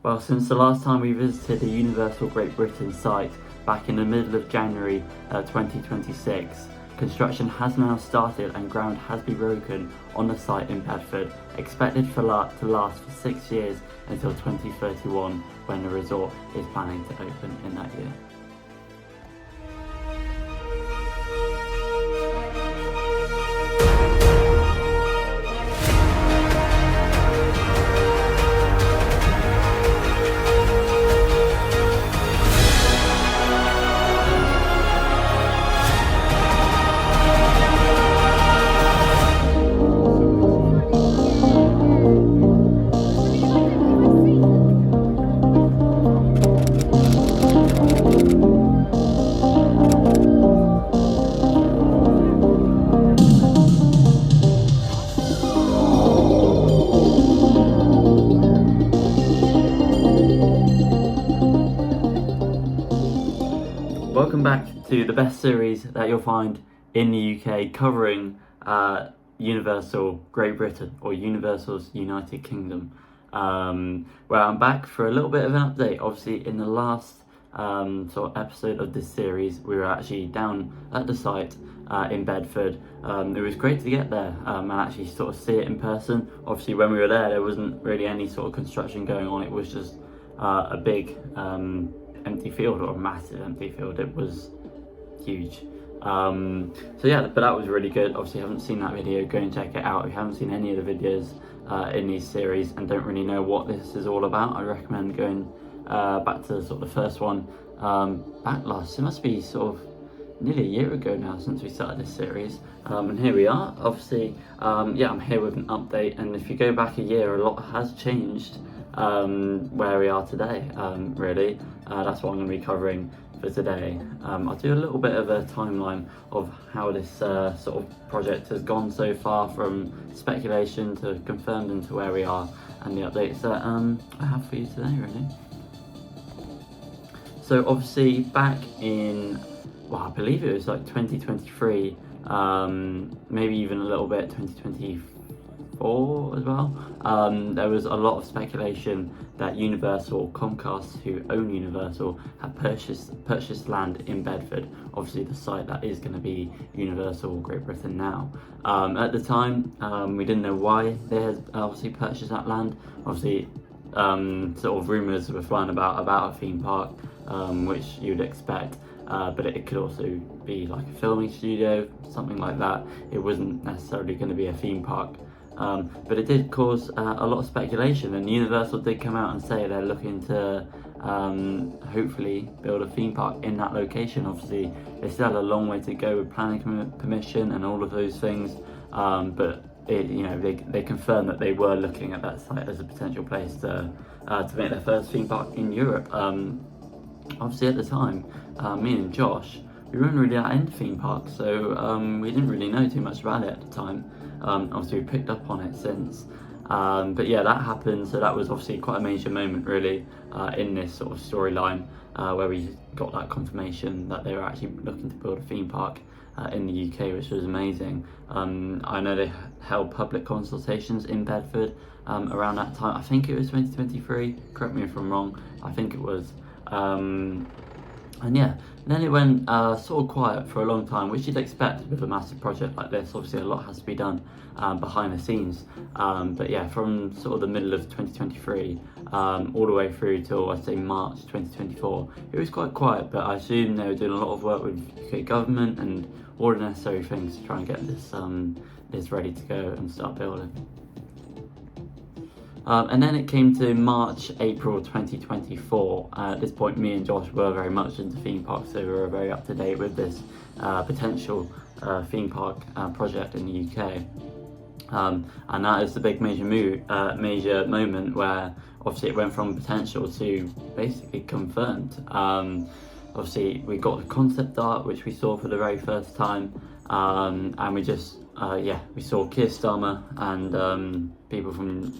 Well, since the last time we visited the Universal Great Britain site back in the middle of January 2026, construction has now started and ground has been broken on the site in Bedford, expected to last for 6 years until 2031, when the resort is planning to open in that year. Welcome back to the best series that you'll find in the UK covering Universal Great Britain, or Universal's United Kingdom, where I'm back for a little bit of an update. Obviously, in the last sort of episode of this series, we were actually down at the site in Bedford. It was great to get there and actually sort of see it in person. Obviously, when we were there wasn't really any sort of construction going on. It was just a big empty field, or a massive empty field. It was huge. So yeah, but that was really good. Obviously, haven't seen that video, go and check it out. If you haven't seen any of the videos in these series and don't really know what this is all about, I recommend going back to sort of the first one back last. It must be sort of nearly a year ago now since we started this series, and here we are. Obviously, yeah, I'm here with an update, and if you go back a year, a lot has changed where we are today, really. That's what I'm going to be covering for today. I'll do a little bit of a timeline of how this sort of project has gone so far, from speculation to confirmed, and to where we are, and the updates that I have for you today, really. So obviously back in, well, I believe it was like 2023, maybe even a little bit 2024 as well, there was a lot of speculation that Universal, Comcast, who own Universal, had purchased land in Bedford, obviously the site that is going to be Universal Great Britain now. At the time, we didn't know why they had obviously purchased that land. Obviously, sort of rumours were flying about a theme park, which you'd expect, but it could also be like a filming studio, something like that. It wasn't necessarily going to be a theme park. But it did cause a lot of speculation, and Universal did come out and say they're looking to hopefully build a theme park in that location. Obviously, they still had a long way to go with planning permission and all of those things, but they confirmed that they were looking at that site as a potential place to make their first theme park in Europe. Obviously, at the time, me and Josh, we weren't really that into theme parks, so we didn't really know too much about it at the time. Obviously, we picked up on it since. But yeah, that happened, so that was obviously quite a major moment, really, in this sort of storyline, where we got that confirmation that they were actually looking to build a theme park in the UK, which was amazing. I know they held public consultations in Bedford around that time. I think it was 2023, correct me if I'm wrong, I think it was. And yeah, then it went sort of quiet for a long time, which you'd expect with a massive project like this. Obviously, a lot has to be done behind the scenes. But yeah, from sort of the middle of 2023 all the way through till, I'd say, March 2024, it was quite quiet. But I assume they were doing a lot of work with UK government and all the necessary things to try and get this ready to go and start building. And then it came to March, April 2024. At this point, me and Josh were very much into theme parks, so we were very up to date with this potential theme park project in the UK. And that is the big major moment where obviously it went from potential to basically confirmed. Obviously, we got the concept art, which we saw for the very first time, and we just we saw Keir Starmer and people from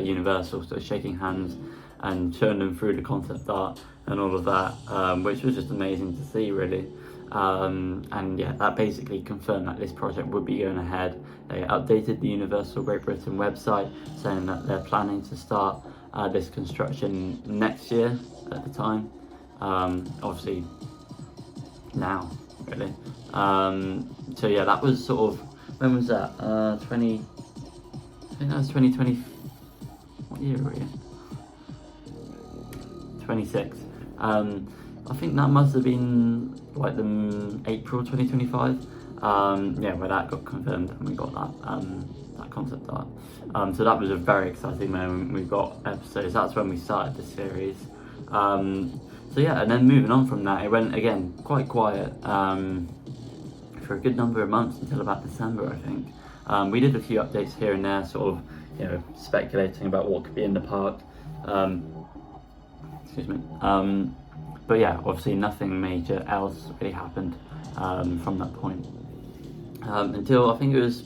Universal sort of shaking hands and showing them through the concept art and all of that, which was just amazing to see, really. And yeah, that basically confirmed that this project would be going ahead. They updated the Universal Great Britain website saying that they're planning to start this construction next year at the time. Obviously now, really. So yeah, that was sort of, when was that? I think that was 2020. What year are we in? 26. I think that must have been like the April 2025. Yeah, where that got confirmed and we got that concept art. So that was a very exciting moment. We got episodes. That's when we started the series. So yeah, and then moving on from that, it went again quite quiet for a good number of months until about December, I think. We did a few updates here and there, sort of, speculating about what could be in the park. Excuse me. But yeah, obviously nothing major else really happened from that point until I think it was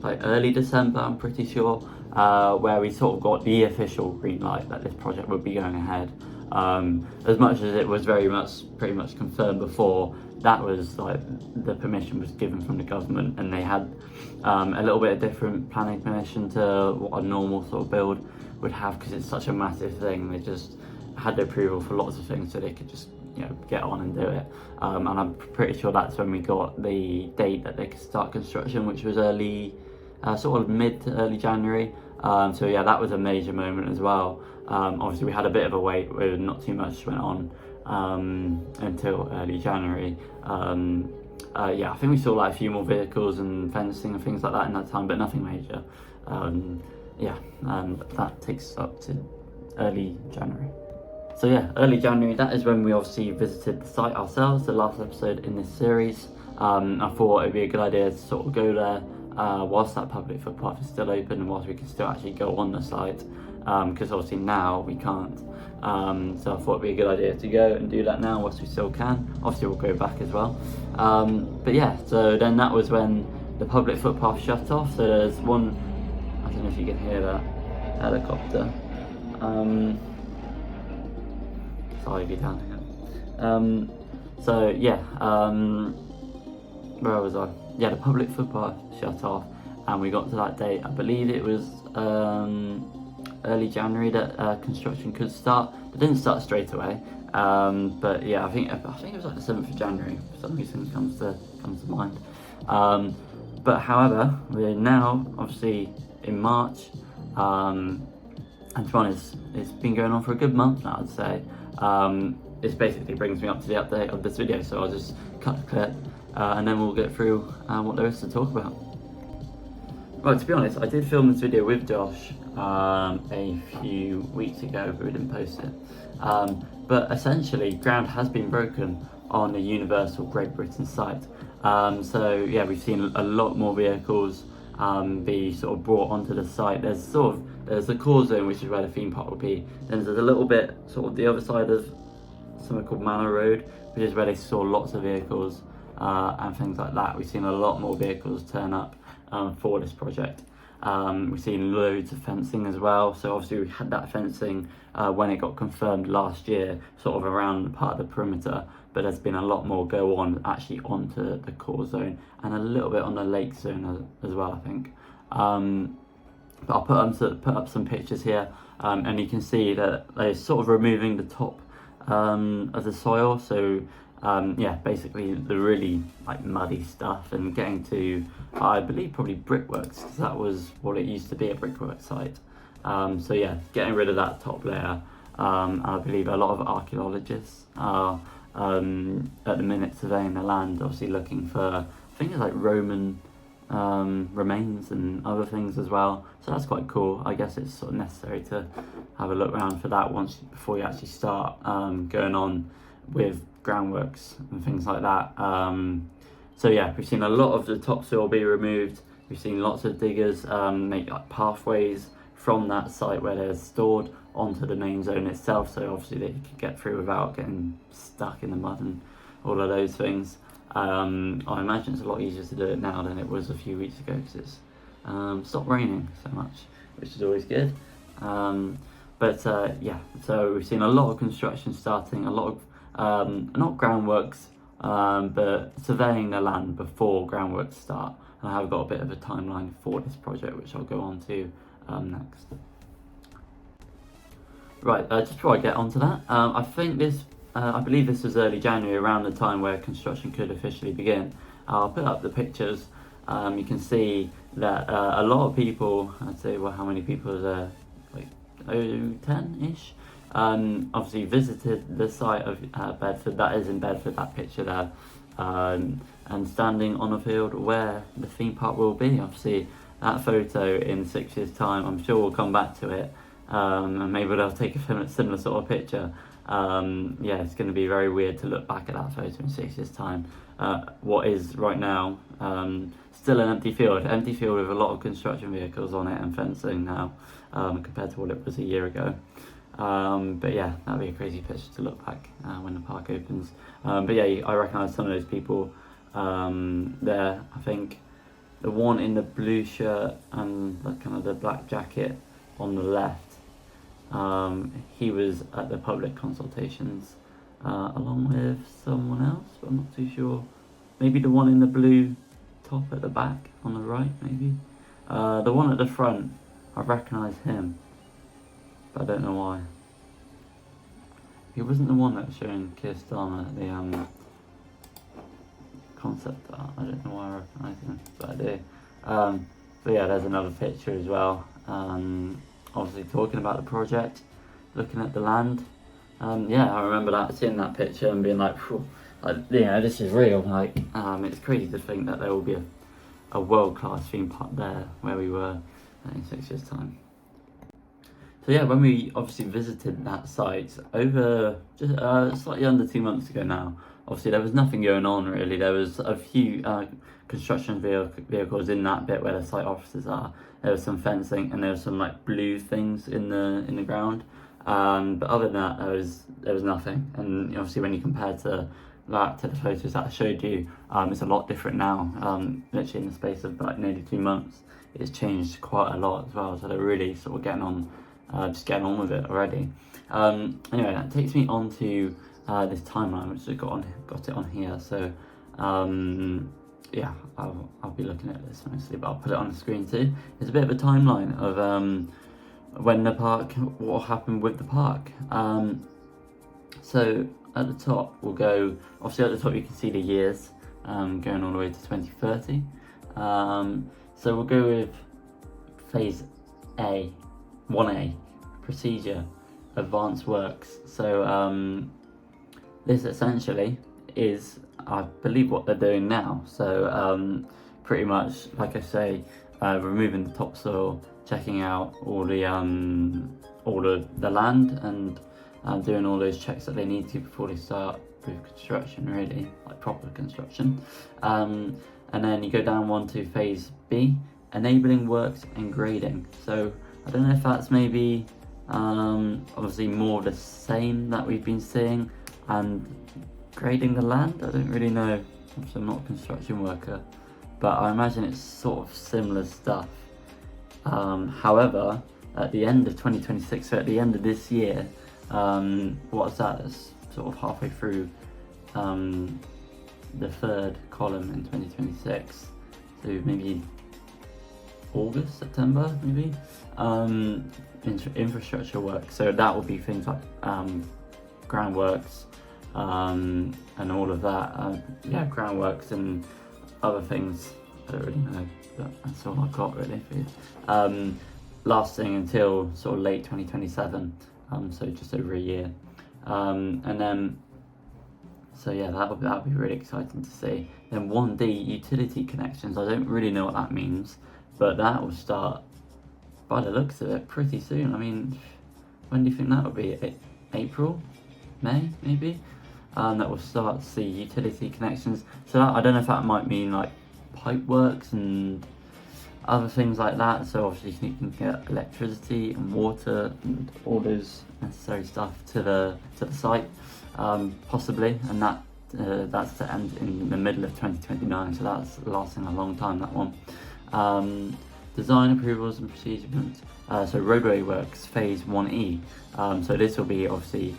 like early December, I'm pretty sure, where we sort of got the official green light that this project would be going ahead. As much as it was pretty much confirmed before, that was like the permission was given from the government, and they had a little bit of different planning permission to what a normal sort of build would have, because it's such a massive thing. They just had the approval for lots of things, so they could just get on and do it. And I'm pretty sure that's when we got the date that they could start construction, which was sort of mid to early January. So yeah, that was a major moment as well. Obviously we had a bit of a wait where not too much went on until early January. Yeah, I think we saw like a few more vehicles and fencing and things like that in that time, but nothing major. Yeah, and that takes us up to early January. So yeah, early January, that is when we obviously visited the site ourselves, the last episode in this series. I thought it'd be a good idea to sort of go there whilst that public footpath is still open and whilst we can still actually go on the site, because obviously now we can't. So I thought it'd be a good idea to go and do that now whilst we still can. Obviously we'll go back as well. But yeah, so then that was when the public footpath shut off. So there's one, I don't know if you can hear that helicopter. Sorry if you can't hear. So yeah, where was I? Yeah, the public footpath shut off, and we got to that date. I believe it was early January that construction could start. It didn't start straight away, but yeah, I think it was like the 7th of January. For some reason, comes to mind. But however, we're now obviously in March, and to be honest, it's been going on for a good month now, I'd say. This basically brings me up to the update of this video, so I'll just cut the clip and then we'll get through what there is to talk about. Right, to be honest, I did film this video with Josh a few weeks ago, but we didn't post it. But essentially, ground has been broken on the Universal Great Britain site. So yeah, we've seen a lot more vehicles be sort of brought onto the site. There's the core zone, which is where the theme park will be. Then there's a little bit sort of the other side of something called Manor Road, which is where they saw lots of vehicles and things like that. We've seen a lot more vehicles turn up for this project. We've seen loads of fencing as well. So obviously we had that fencing when it got confirmed last year, sort of around part of the perimeter, but there's been a lot more go on actually onto the core zone and a little bit on the lake zone as well, I think. But I'll put up some pictures here, and you can see that they're sort of removing the top of the soil. So yeah, basically the really like muddy stuff, and getting to, I believe, probably brickworks, because that was what it used to be, a brickwork site. So yeah, getting rid of that top layer. I believe a lot of archaeologists are at the minute surveying the land, obviously looking for things like Roman remains and other things as well. So that's quite cool. I guess it's sort of necessary to have a look around for that before you actually start going on with groundworks and things like that. So yeah, we've seen a lot of the topsoil be removed. We've seen lots of diggers make like pathways from that site where they're stored onto the main zone itself, so obviously they could get through without getting stuck in the mud and all of those things. I imagine it's a lot easier to do it now than it was a few weeks ago, because it's stopped raining so much, which is always good. But yeah, so we've seen a lot of construction starting, a lot of not groundworks, but surveying the land before groundworks start. And I have got a bit of a timeline for this project, which I'll go on to next. Right, just before I get onto that, I believe this was early January, around the time where construction could officially begin. I'll put up the pictures. You can see that a lot of people, I'd say, well, how many people are there? Like, 10-ish? Obviously visited the site of Bedford, that is in Bedford, that picture there. And standing on a field where the theme park will be. Obviously, that photo in 6 years' time, I'm sure we'll come back to it. And maybe they'll take a similar sort of picture. Yeah, it's going to be very weird to look back at that photo in 6 years' time. What is right now still an empty field with a lot of construction vehicles on it and fencing now, compared to what it was a year ago. But yeah, that'd be a crazy picture to look back when the park opens. But yeah, I recognise some of those people there. I think the one in the blue shirt and kind of the black jacket on the left, he was at the public consultations along with someone else, but I'm not too sure. Maybe the one in the blue top at the back on the right, maybe. The one at the front, I recognise him, but I don't know why. He wasn't the one that was showing Keir Starmer the concept art. I don't know why I recognise him, but I do. But yeah, there's another picture as well. Obviously talking about the project, looking at the land. Yeah, I remember seeing that picture and being like, this is real. Like, it's crazy to think that there will be a world-class theme park there where we were in 6 years' time. So yeah, when we obviously visited that site over just slightly under 2 months ago now, obviously there was nothing going on really. There was a few construction vehicles in that bit where the site offices are. There was some fencing and there was some like blue things in the ground. But other than that, there was nothing. And obviously when you compare to the photos that I showed you, it's a lot different now. Literally in the space of like nearly 2 months, it's changed quite a lot as well. So they're really sort of getting on with it already. Anyway, that takes me on to this timeline, which I've got it on here. So yeah, I'll be looking at this mostly, but I'll put it on the screen too. It's a bit of a timeline of when the park, what happened with the park. So at the top we'll go, obviously at the top you can see the years going all the way to 2030. So we'll go with phase 1A, procedure, advanced works. So this essentially is, I believe, what they're doing now. So pretty much, like I say, removing the topsoil, checking out all the land, and doing all those checks that they need to before they start with construction, really, like proper construction. And then you go down one to phase B, enabling works and grading. So I don't know if that's maybe obviously more of the same that we've been seeing, and grading the land, I don't really know. Obviously I'm not a construction worker, but I imagine it's sort of similar stuff. However, at the end of 2026, so at the end of this year, what's that? That's sort of halfway through the third column in 2026. So maybe August, September, maybe. Infrastructure work. So that will be things like groundworks and all of that. Yeah, groundworks and other things. I don't really know, but that's all I've got really for you. Lasting until sort of late 2027, so just over a year. And then, so yeah, that'll be really exciting to see. Then 1D, utility connections. I don't really know what that means, but that will start, by the looks of it, pretty soon. I mean, when do you think that will be? April? May, maybe? That will start to see utility connections. So that, I don't know if that might mean like pipe works and other things like that. So obviously you can get electricity and water and all those necessary stuff to the site, possibly, and that's to end in the middle of 2029. So that's lasting a long time, that one. Design approvals and procedures. So roadway works, phase 1E. So this will be obviously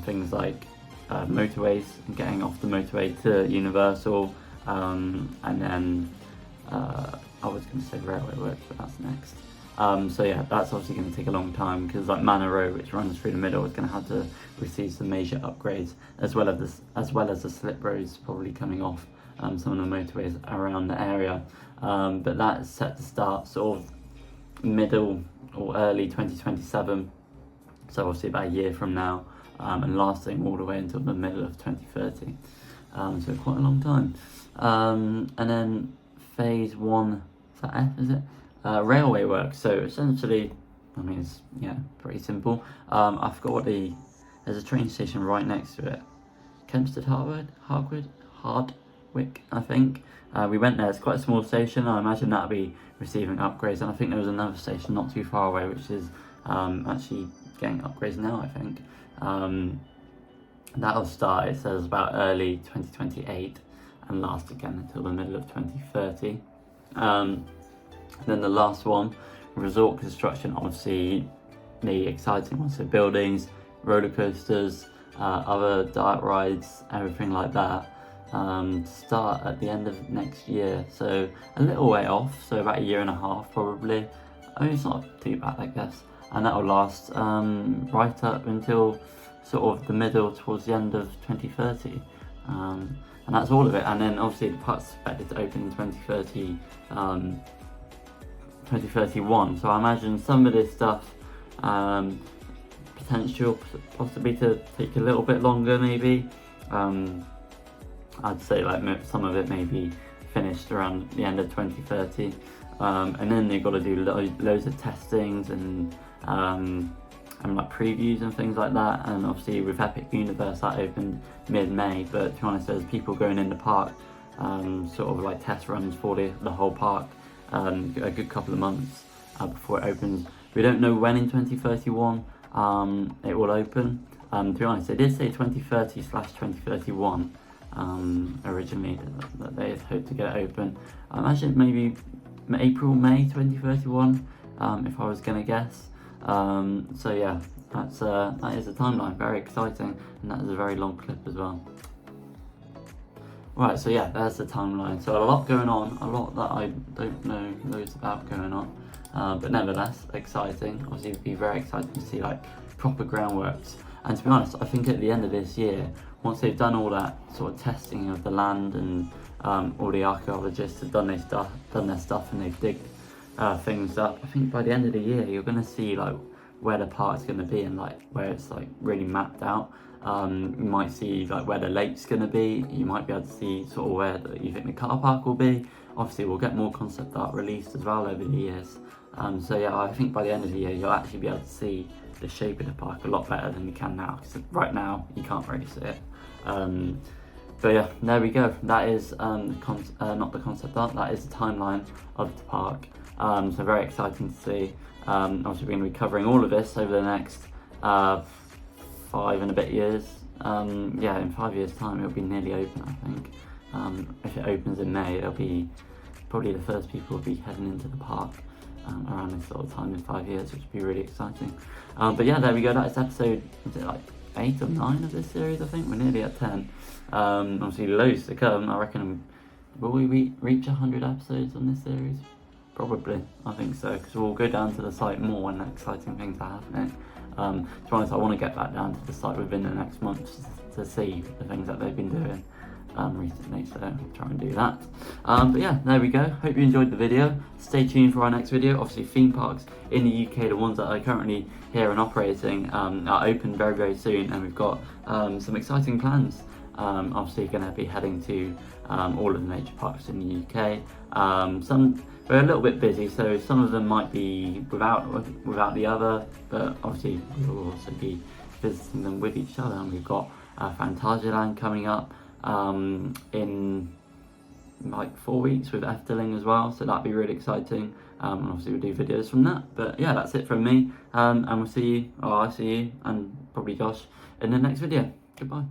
things like motorways, and getting off the motorway to Universal, and then I was going to say railway works, but that's next. So yeah, that's obviously going to take a long time, because like Manor Row, which runs through the middle, is going to have to receive some major upgrades, as well as the slip roads probably coming off some of the motorways around the area. But that's set to start sort of middle or early 2027, so obviously about a year from now, and lasting all the way until the middle of 2030. So quite a long time. And then phase 1, is that F, is it? Railway work. So essentially, I mean, it's pretty simple. I forgot what there's a train station right next to it. Kempsted Hardwick, I think. We went there. It's quite a small station. I imagine that'll be receiving upgrades, and I think there was another station not too far away which is actually getting upgrades now, I think. That'll start, it says, about early 2028 and last again until the middle of 2030. Then the last one, resort construction, obviously the exciting ones, so buildings, roller coasters, other dark rides, everything like that, start at the end of next year, so a little way off, so about a year and a half probably. I mean, it's not too bad, I guess, and that will last right up until sort of the middle towards the end of 2030, and that's all of it. And then obviously the park's expected to open in 2031, so I imagine some of this stuff potential possibly to take a little bit longer, maybe. I'd say like some of it may be finished around the end of 2030, and then they've got to do loads of testings and like previews and things like that. And obviously with Epic Universe, that opened mid-May, but to be honest, there's people going in the park, sort of like test runs for the whole park, a good couple of months before it opens. We don't know when in 2031 it will open. To be honest, they did say 2030/2031 originally that they had hoped to get it open. I imagine maybe April, May 2031, if I was gonna guess. So yeah, that is a timeline. Very exciting, and that is a very long clip as well. Right, so yeah, there's the timeline. So a lot going on, a lot that I don't know loads about going on, but nevertheless exciting. Obviously, it'd be very exciting to see like proper groundworks. And to be honest, I think at the end of this year, once they've done all that sort of testing of the land, and all the archaeologists have done their stuff, and they've digged things up, I think by the end of the year you're going to see like where the park's going to be, and like where it's like really mapped out. You might see like where the lake's going to be. You might be able to see sort of where you think the car park will be. Obviously we'll get more concept art released as well over the years. So yeah, I think by the end of the year you'll actually be able to see the shape of the park a lot better than you can now, because right now you can't really see it. But yeah, there we go. That is not the concept art, that is the timeline of the park. So very exciting to see. Obviously we're going to be covering all of this over the next 5 and a bit years. Yeah, in 5 years time it'll be nearly open, I think. If it opens in May, it'll be probably the first people will be heading into the park around this sort of time in 5 years, which would be really exciting. But yeah, there we go. That is episode, is it like 8 or 9 of this series? I think we're nearly at 10. Obviously loads to come. I reckon, will we reach 100 episodes on this series? Probably, I think so, because we'll go down to the site more when exciting things are happening. To be honest, I want to get back down to the site within the next month to see the things that they've been doing recently, so I'll try and do that. But yeah, there we go. Hope you enjoyed the video. Stay tuned for our next video. Obviously theme parks in the UK, the ones that are currently here and operating, are open very, very soon, and we've got some exciting plans. Obviously going to be heading to all of the major parks in the UK. Some we're a little bit busy, so some of them might be without the other, but obviously we'll also be visiting them with each other. And we've got Phantasialand coming up in like 4 weeks with Efteling as well, so that'd be really exciting. And obviously we'll do videos from that. But yeah, that's it from me, and we'll see you, or I'll see you, and probably Josh, in the next video. Goodbye.